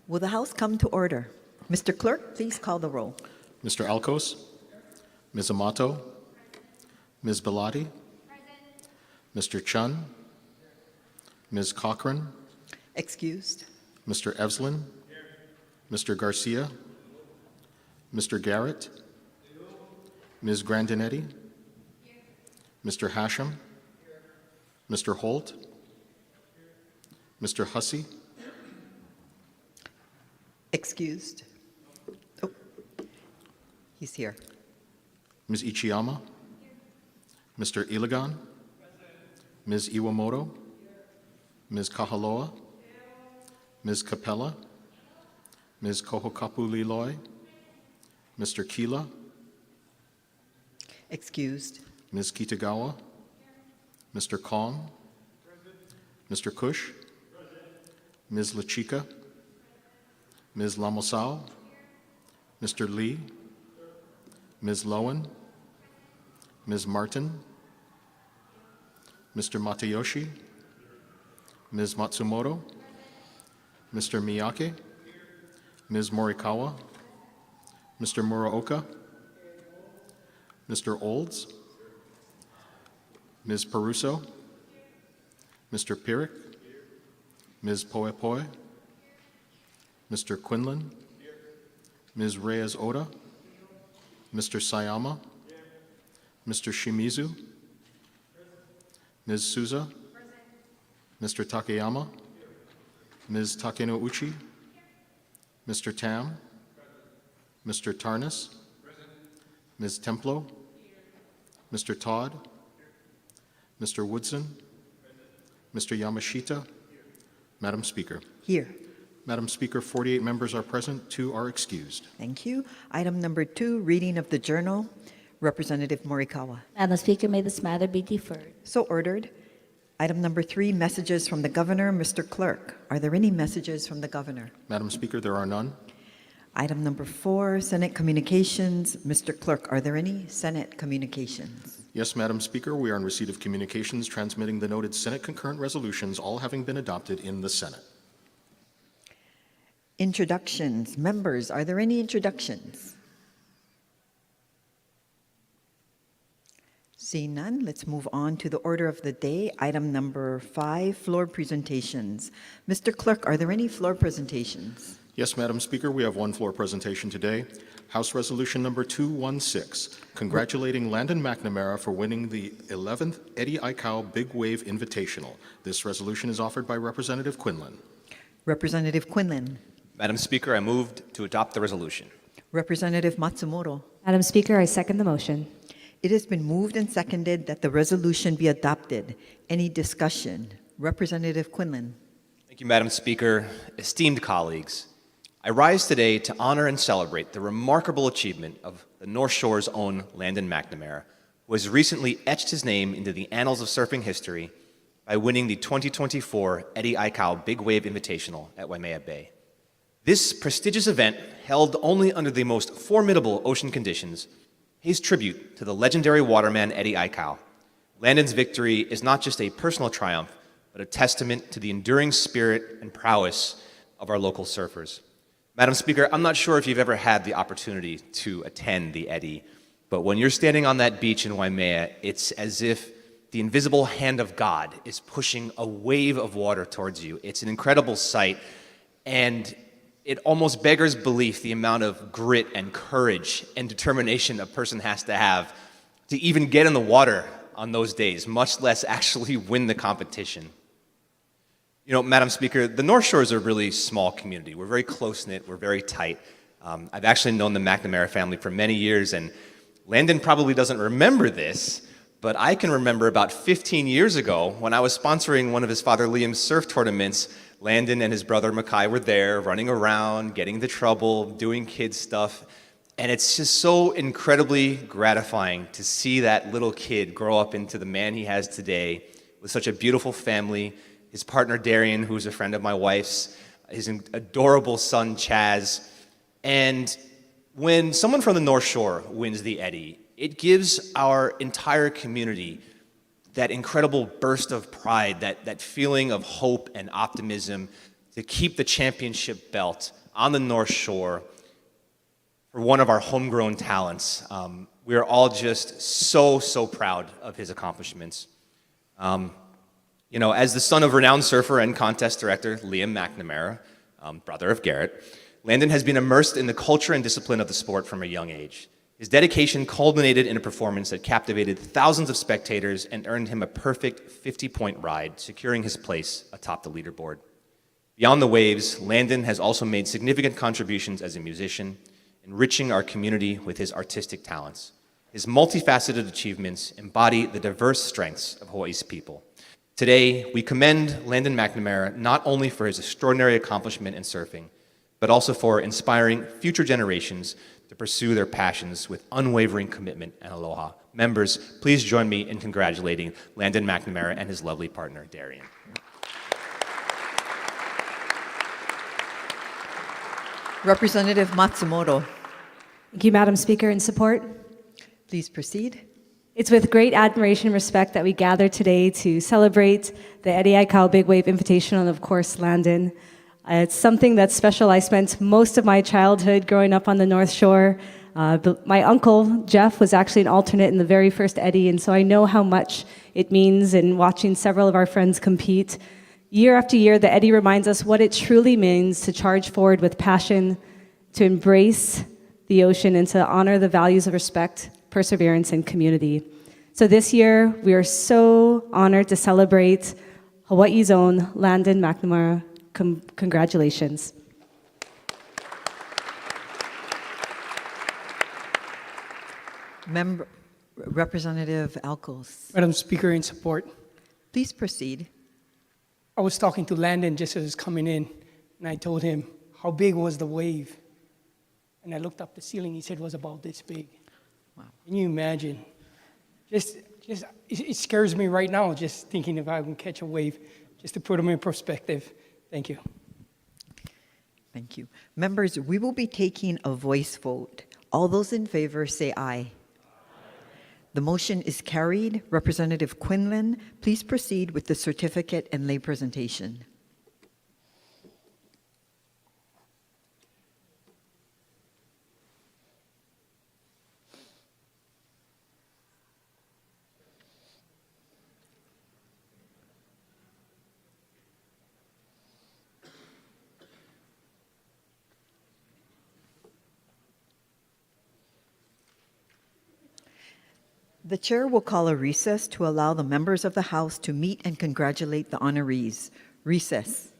Will the House come to order? Mr. Clerk, please call the roll. Mr. Alcos, Ms. Amato, Ms. Bellotti, Mr. Chun, Ms. Cochran, Excused. Mr. Evslin, Mr. Garcia, Mr. Garrett, Ms. Grandinetti, Mr. Hashem, Mr. Holt, Mr. Hussey, Excused. Oh, he's here. Ms. Ichiyama, Mr. Iligan, Ms. Iwamoto, Ms. Kahaloa, Ms. Capella, Ms. Kohokapu Liloy, Mr. Kila, Excused. Ms. Kitagawa, Mr. Kong, Mr. Kush, Ms. Lachika, Ms. Lamosao, Mr. Lee, Ms. Lowen, Ms. Martin, Mr. Matayoshi, Ms. Matsumoto, Mr. Miyake, Ms. Morikawa, Mr. Muraoka, Mr. Olds, Ms. Peruso, Mr. Pirik, Ms. Poepoe, Mr. Quinlan, Ms. Reyes-Oda, Mr. Sayama, Mr. Shimizu, Ms. Souza, Mr. Takeyama, Ms. Takenouchi, Mr. Tam, Mr. Tarnas, Ms. Templo, Mr. Todd, Mr. Woodson, Mr. Yamashita, Madam Speaker. Here. Madam Speaker, 48 members are present, 2 are excused. Thank you. Item number 2, reading of the journal. Representative Morikawa. Madam Speaker, may this matter be deferred. So ordered. Item number 3, messages from the governor. Mr. Clerk, are there any messages from the governor? Madam Speaker, there are none. Item number 4, Senate communications. Mr. Clerk, are there any Senate communications? Yes, Madam Speaker, we are in receipt of communications transmitting the noted Senate concurrent resolutions, all having been adopted in the Senate. Introductions. Members, are there any introductions? Seeing none, let's move on to the order of the day. Item number 5, floor presentations. Mr. Clerk, are there any floor presentations? Yes, Madam Speaker, we have one floor presentation today. House Resolution number 216, congratulating Landon McNamara for winning the 11th Eddie Aikau Big Wave Invitational. This resolution is offered by Representative Quinlan. Representative Quinlan. Madam Speaker, I moved to adopt the resolution. Representative Matsumoto. Madam Speaker, I second the motion. It has been moved and seconded that the resolution be adopted. Any discussion? Representative Quinlan. Thank you, Madam Speaker. Esteemed colleagues, I rise today to honor and celebrate the remarkable achievement of the North Shore's own Landon McNamara, who has recently etched his name into the annals of surfing history by winning the 2024 Eddie Aikau Big Wave Invitational at Waimea Bay. This prestigious event, held only under the most formidable ocean conditions, pays tribute to the legendary waterman Eddie Aikau. Landon's victory is not just a personal triumph, but a testament to the enduring spirit and prowess of our local surfers. Madam Speaker, I'm not sure if you've ever had the opportunity to attend the Eddie, but when you're standing on that beach in Waimea, it's as if the invisible hand of God is pushing a wave of water towards you. It's an incredible sight, and it almost beggars belief the amount of grit and courage and determination a person has to have to even get in the water on those days, much less actually win the competition. You know, Madam Speaker, the North Shore is a really small community. We're very close-knit, we're very tight. I've actually known the McNamara family for many years, and Landon probably doesn't remember this, but I can remember about 15 years ago when I was sponsoring one of his father Liam's surf tournaments. Landon and his brother Mackay were there, running around, getting into trouble, doing kids stuff. And it's just so incredibly gratifying to see that little kid grow up into the man he has today with such a beautiful family, his partner Darian, who's a friend of my wife's, his adorable son Chaz. And when someone from the North Shore wins the Eddie, it gives our entire community that incredible burst of pride, that feeling of hope and optimism to keep the championship belt on the North Shore for one of our homegrown talents. We are all just so proud of his accomplishments. As the son of renowned surfer and contest director Liam McNamara, brother of Garrett, Landon has been immersed in the culture and discipline of the sport from a young age. His dedication culminated in a performance that captivated thousands of spectators and earned him a perfect 50-point ride, securing his place atop the leaderboard. Beyond the waves, Landon has also made significant contributions as a musician, enriching our community with his artistic talents. His multifaceted achievements embody the diverse strengths of Hawaii's people. Today, we commend Landon McNamara not only for his extraordinary accomplishment in surfing, but also for inspiring future generations to pursue their passions with unwavering commitment and aloha. Members, please join me in congratulating Landon McNamara and his lovely partner, Darian. Representative Matsumoto, Thank you, Madam Speaker. In support, please proceed. it's with great admiration and respect that we gather today to celebrate the Eddie Aikau Big Wave Invitational and, of course, Landon. It's something that's special. I spent most of my childhood growing up on the North Shore. My uncle, Jeff, was actually an alternate in the very first Eddie, and so I know how much it means in watching several of our friends compete. Year after year, the Eddie reminds us what it truly means to charge forward with passion, to embrace the ocean, and to honor the values of respect, perseverance, and community. So this year, we are so honored to celebrate Hawaii's own Landon McNamara. Congratulations. Representative Alcos, Madam Speaker, in support. please proceed. I was talking to Landon just as he was coming in, and I told him, how big was the wave? And I looked up the ceiling, he said it was about this big. Wow. Can you imagine? It scares me right now just thinking if I can catch a wave, just to put them in perspective. Thank you. Thank you. Members, we will be taking a voice vote. All those in favor say aye. The motion is carried. Representative Quinlan, please proceed with the certificate and lay presentation. The chair will call a recess to allow the members of the House to meet and congratulate the honorees. Recess.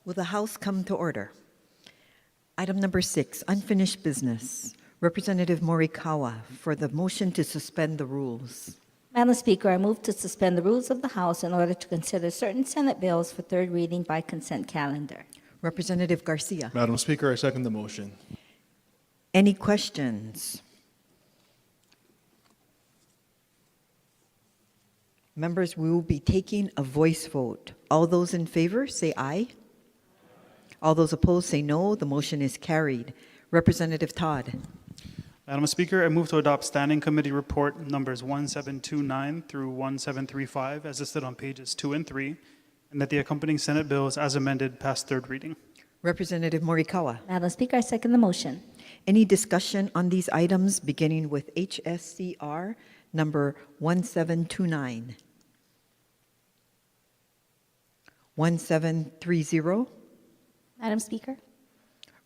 Will the House come to order? Item number 6, unfinished business. Representative Morikawa for the motion to suspend the rules. Madam Speaker, I move to suspend the rules of the House in order to consider certain Senate bills for third reading by consent calendar. Representative Garcia. Madam Speaker, I second the motion. Any questions? Members, we will be taking a voice vote. All those in favor, say aye. All those opposed, say no. The motion is carried. Representative Todd. Madam Speaker, I move to adopt Standing Committee Report numbers 1729 through 1735 as listed on pages 2 and 3, and that the accompanying Senate bills as amended pass third reading. Representative Morikawa. Madam Speaker, I second the motion. Any discussion on these items beginning with HSCR number 1729? 1730. Madam Speaker.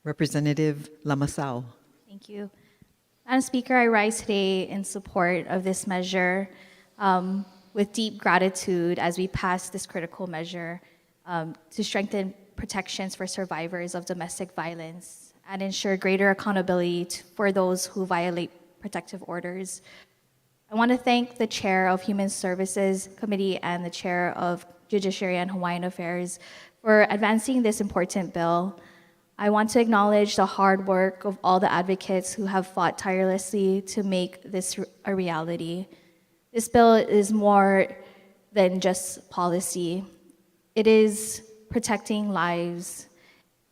Representative Lamasao. Thank you. Madam Speaker, I rise today in support of this measure with deep gratitude as we pass this critical measure to strengthen protections for survivors of domestic violence and ensure greater accountability for those who violate protective orders. I want to thank the Chair of Human Services Committee and the Chair of Judiciary and Hawaiian Affairs for advancing this important bill. I want to acknowledge the hard work of all the advocates who have fought tirelessly to make this a reality. This bill is more than just policy. It is protecting lives.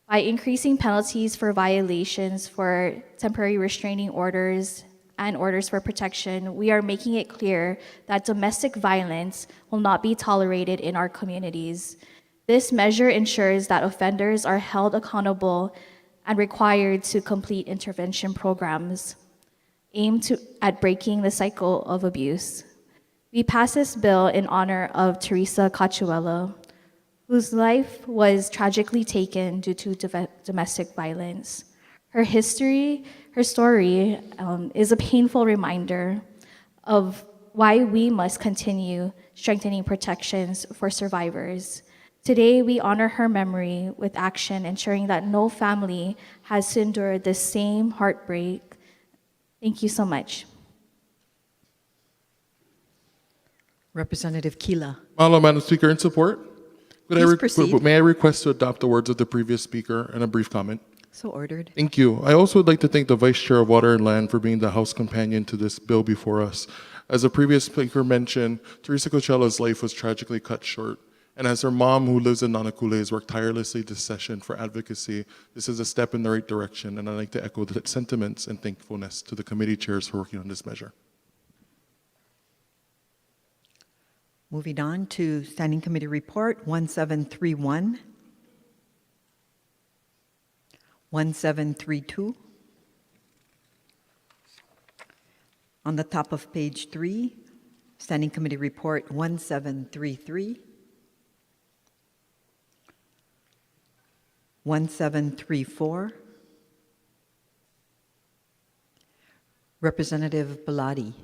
By increasing penalties for violations for temporary restraining orders and orders for protection, we are making it clear that domestic violence will not be tolerated in our communities. This measure ensures that offenders are held accountable and required to complete intervention programs aimed at breaking the cycle of abuse. We pass this bill in honor of Teresa Cachuela, whose life was tragically taken due to domestic violence. Her story is a painful reminder of why we must continue strengthening protections for survivors. Today, we honor her memory with action, ensuring that no family has to endure the same heartbreak. Thank you so much. Representative Kila. Mahalo, Madam Speaker, in support. Please proceed. May I request to adopt the words of the previous speaker and a brief comment? So ordered. Thank you. I also would like to thank the Vice Chair of Water and Land for being the House companion to this bill before us. As the previous speaker mentioned, Teresa Coachella's life was tragically cut short. And as her mom, who lives in Nanakule, has worked tirelessly this session for advocacy, this is a step in the right direction, and I'd like to echo the sentiments and thankfulness to the committee chairs for working on this measure. Moving on to Standing Committee Report 1731, 1732. On the top of page 3, Standing Committee Report 1733, 1734. Representative Belatti.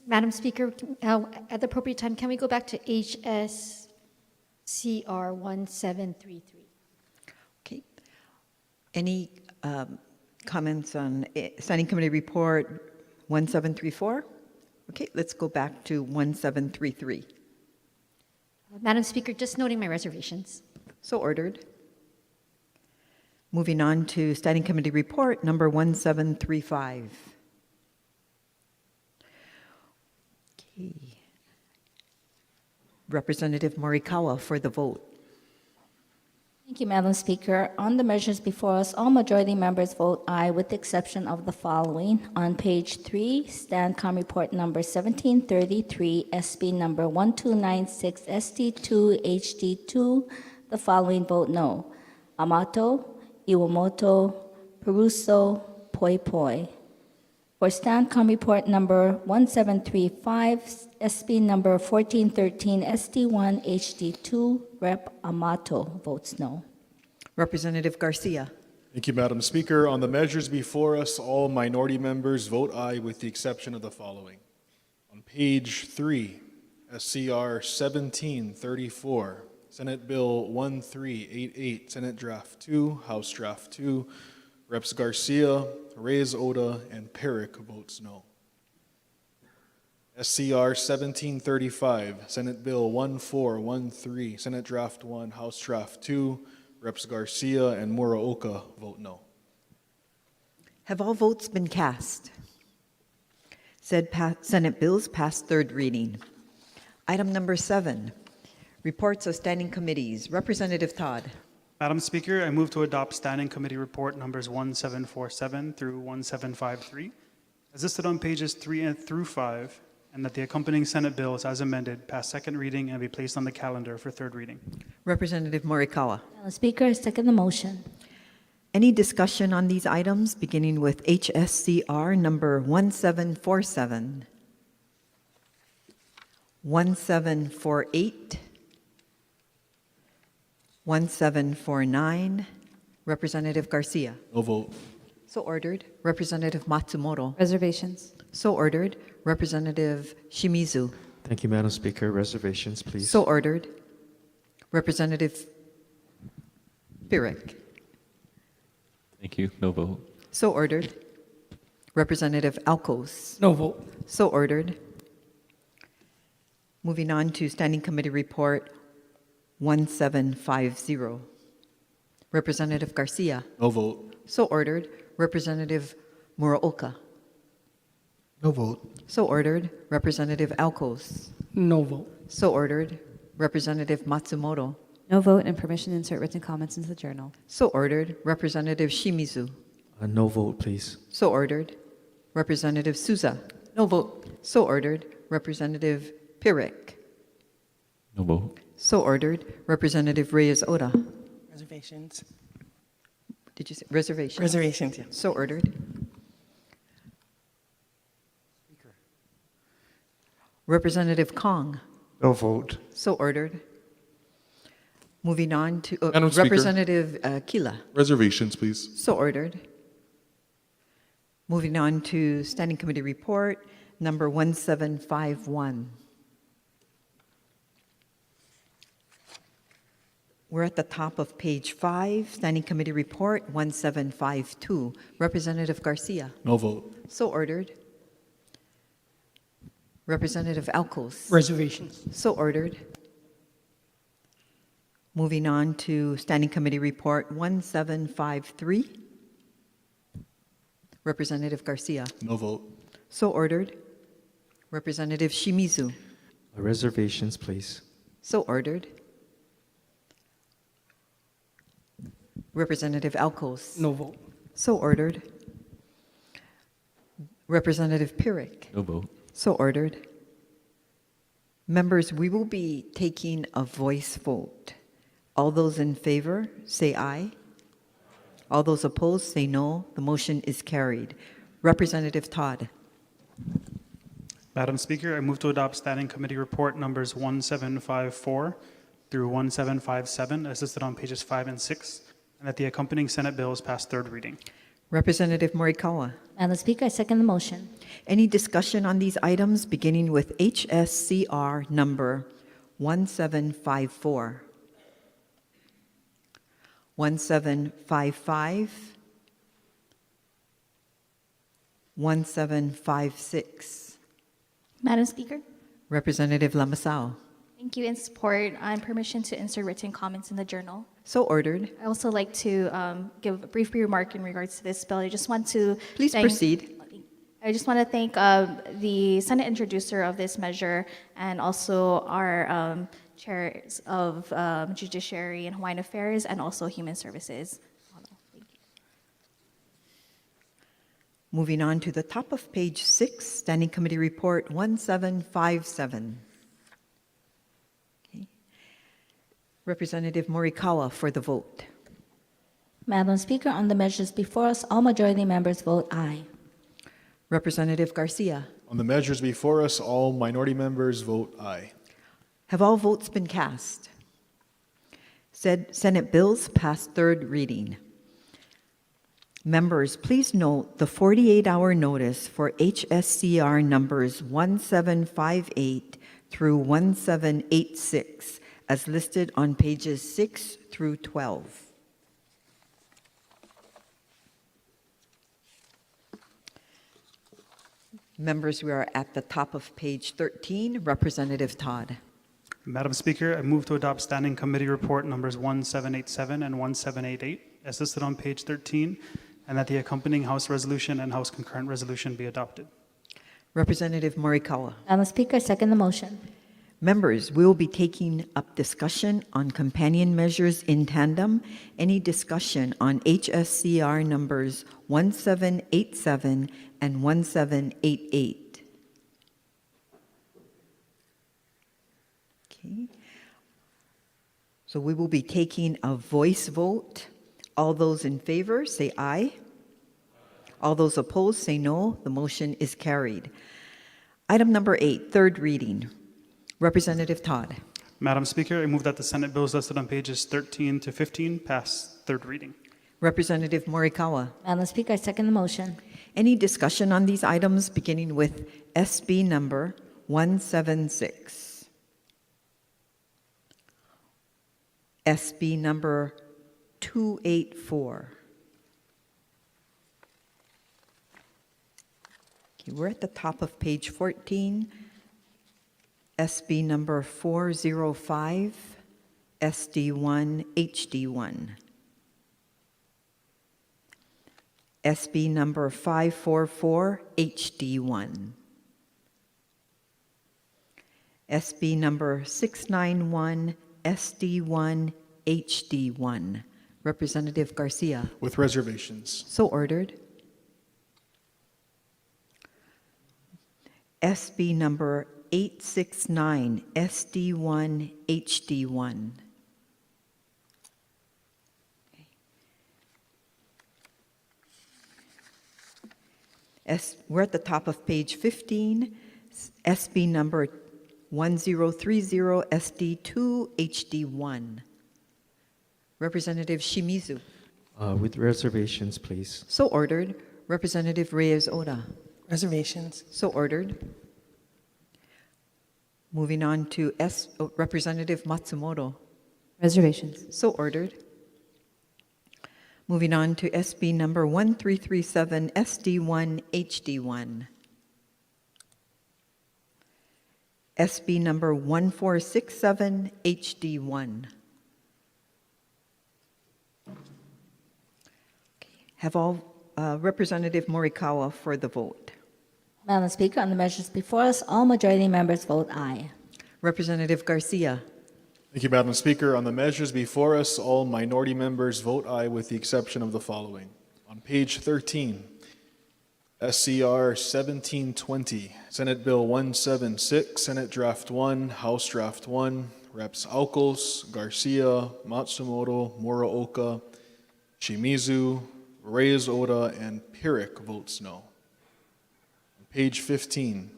Madam Speaker, at the appropriate time, can we go back to HSCR 1733? Okay. Any comments on Standing Committee Report 1734? Okay, let's go back to 1733. Madam Speaker, just noting my reservations. So ordered. Moving on to Standing Committee Report number 1735. Okay. Representative Morikawa for the vote. Thank you, Madam Speaker. On the measures before us, all majority members vote aye with the exception of the following. On page 3, STANCOM report number 1733, SB number 1296, ST2, HD2, the following vote no. Amato, Iwamoto, Peruso, Poi Poi. For STANCOM report number 1735, SB number 1413, ST1, HD2, Rep. Amato votes no. Representative Garcia. Thank you, Madam Speaker. On the measures before us, all minority members vote aye with the exception of the following. On page 3, SCR 1734, Senate Bill 1388, Senate Draft 2, House Draft 2. Reps Garcia, Reyes Oda, and Perrick votes no. SCR 1735, Senate Bill 1413, Senate Draft 1, House Draft 2. Reps Garcia and Muraoka vote no. Have all votes been cast? Said Senate bills pass third reading. Item number 7, reports of standing committees. Representative Todd. Madam Speaker, I move to adopt Standing Committee Report numbers 1747 through 1753, as listed on pages 3 through 5, and that the accompanying Senate bills as amended pass second reading and be placed on the calendar for third reading. Representative Morikawa. Madam Speaker, I second the motion. Any discussion on these items, beginning with HSCR number 1747, 1748, 1749, Representative Garcia. No vote. So ordered. Representative Matsumoto. Reservations. So ordered. Representative Shimizu. Thank you, Madam Speaker. Reservations, please. So ordered. Representative Perrick. Thank you. No vote. So ordered. Representative Alcos. No vote. So ordered. Moving on to Standing Committee Report 1750. Representative Garcia. No vote. So ordered. Representative Muraoka. No vote. So ordered. Representative Alcos. No vote. So ordered. Representative Matsumoto. No vote and permission to insert written comments into the journal. So ordered. Representative Shimizu. No vote, please. So ordered. Representative Souza. No vote. So ordered. Representative Perrick. No vote. So ordered. Representative Reyes Oda. Reservations. Did you say reservation? Reservations, yeah. So ordered. Representative Kong. No vote. So ordered. Moving on to Madam Speaker. Representative Kila. Reservations, please. So ordered. Moving on to Standing Committee Report number 1751. We're at the top of page 5, Standing Committee Report 1752. Representative Garcia. No vote. So ordered. Representative Alcos. Reservations. So ordered. Moving on to Standing Committee Report 1753. Representative Garcia. No vote. So ordered. Representative Shimizu. Reservations, please. So ordered. Representative Alcos. No vote. So ordered. Representative Perrick. No vote. So ordered. Members, we will be taking a voice vote. All those in favor, say aye. All those opposed, say no. The motion is carried. Representative Todd. Madam Speaker, I move to adopt Standing Committee Report numbers 1754 through 1757, as listed on pages 5 and 6, and that the accompanying Senate bills pass third reading. Representative Morikawa. Madam Speaker, I second the motion. Any discussion on these items, beginning with HSCR number 1754, 1755, 1756. Madam Speaker, Representative Lamasao. thank you. In support, and permission to insert written comments in the journal. So ordered. I also like to give a brief remark in regards to this bill. I just want to Please proceed. I just want to thank the Senate introducer of this measure and also our chairs of Judiciary and Hawaiian Affairs and also Human Services. Thank you. Moving on to the top of page 6, Standing Committee Report 1757. Okay. Representative Morikawa for the vote. Madam Speaker, on the measures before us, all majority members vote aye. Representative Garcia. On the measures before us, all minority members vote aye. Have all votes been cast? Said Senate bills passed third reading. Members, please note the 48-hour notice for HSCR numbers 1758 through 1786, as listed on pages 6 through 12. Members, we are at the top of page 13. Representative Todd. Madam Speaker, I move to adopt Standing Committee Report numbers 1787 and 1788 as listed on page 13, and that the accompanying House Resolution and House Concurrent Resolution be adopted. Representative Morikawa. Madam Speaker, I second the motion. Members, we will be taking up discussion on companion measures in tandem. Any discussion on HSCR numbers 1787 and 1788? Okay. So we will be taking a voice vote. All those in favor, say aye. All those opposed, say no. The motion is carried. Item number 8, third reading. Representative Todd. Madam Speaker, I move that the Senate bills listed on pages 13 to 15 pass third reading. Representative Morikawa. Madam Speaker, I second the motion. Any discussion on these items beginning with SB number 176? SB number 284. Okay, we're at the top of page 14. SB number 405, SD1, HD1. SB number 544, HD1. SB number 691, SD1, HD1. Representative Garcia. With reservations. So ordered. SB number 869, SD1, HD1. We're at the top of page 15, SB number 1030, SD2, HD1. Representative Shimizu. With reservations, please. So ordered. Representative Reyes-Oda. Reservations. So ordered. Moving on to Representative Matsumoto. Reservations. So ordered. Moving on to SB number 1337, SD1, HD1. SB number 1467, HD1. Have all Representative Morikawa for the vote. Madam Speaker, on the measures before us, all majority members vote aye. Representative Garcia. Thank you, Madam Speaker. On the measures before us, all minority members vote aye with the exception of the following. On page 13, SCR 1720, Senate Bill 176, Senate Draft 1, House Draft 1, Reps. Alcos, Garcia, Matsumoto, Muraoka, Shimizu, Reyes-Oda, and Pyrrhic votes no. On page 15,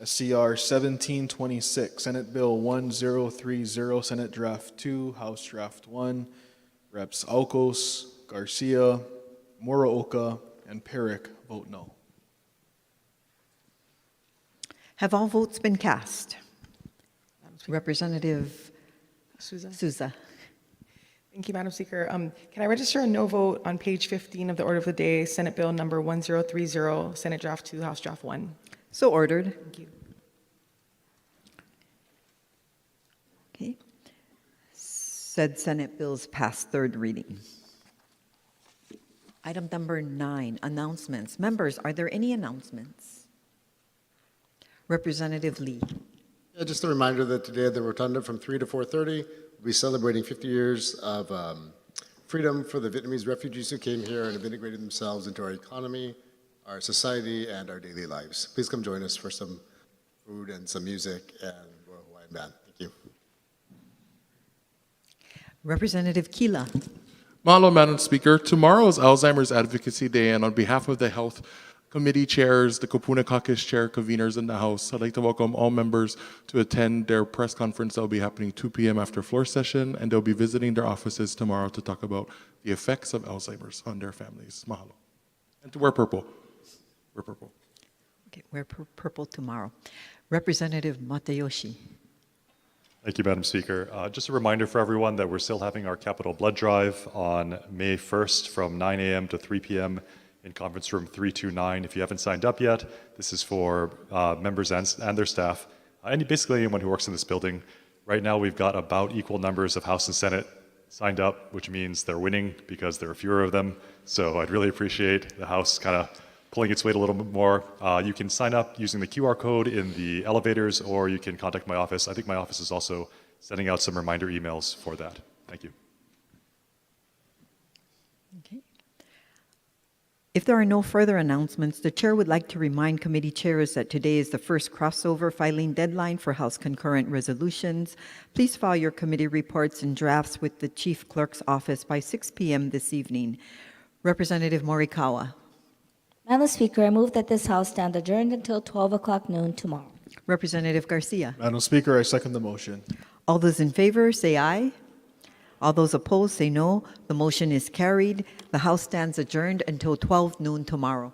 SCR 1726, Senate Bill 1030, Senate Draft 2, House Draft 1, Reps. Alcos, Garcia, Muraoka, and Pyrrhic vote no. Have all votes been cast? Representative Souza. Souza. Thank you, Madam Speaker. Can I register a no vote on page 15 of the order of the day, Senate Bill number 1030, Senate Draft 2, House Draft 1? So ordered. Thank you. Okay. Said Senate bills pass third reading. Item number 9, announcements. Members, are there any announcements? Representative Lee. Yeah, just a reminder that today at the Rotunda from 3 to 4:30, we'll be celebrating 50 years of freedom for the Vietnamese refugees who came here and have integrated themselves into our economy, our society, and our daily lives. Please come join us for some food and some music and Royal Hawaiian Band. Thank you. Representative Kila. Mahalo, Madam Speaker. Tomorrow is Alzheimer's Advocacy Day, and on behalf of the Health Committee chairs, the Kapuna Caucus chair conveners in the House, I'd like to welcome all members to attend their press conference that will be happening 2 p.m. after floor session, and they'll be visiting their offices tomorrow to talk about the effects of Alzheimer's on their families. Mahalo. And to wear purple. Wear purple. Okay, wear purple tomorrow. Representative Matayoshi. Thank you, Madam Speaker. Just a reminder for everyone that we're still having our Capital Blood Drive on May 1st from 9 a.m. to 3 p.m. in conference room 329. If you haven't signed up yet, this is for members and their staff, and basically anyone who works in this building. Right now, we've got about equal numbers of House and Senate signed up, which means they're winning because there are fewer of them. So I'd really appreciate the House kind of pulling its weight a little bit more. You can sign up using the QR code in the elevators, or you can contact my office. I think my office is also sending out some reminder emails for that. Thank you. Okay. If there are no further announcements, the chair would like to remind committee chairs that today is the first crossover filing deadline for House concurrent resolutions. Please file your committee reports and drafts with the Chief Clerk's office by 6 p.m. this evening. Representative Morikawa. Madam Speaker, I move that this House stand adjourned until 12 o'clock noon tomorrow. Representative Garcia. Madam Speaker, I second the motion. All those in favor say aye. All those opposed say no. The motion is carried. The House stands adjourned until 12 noon tomorrow.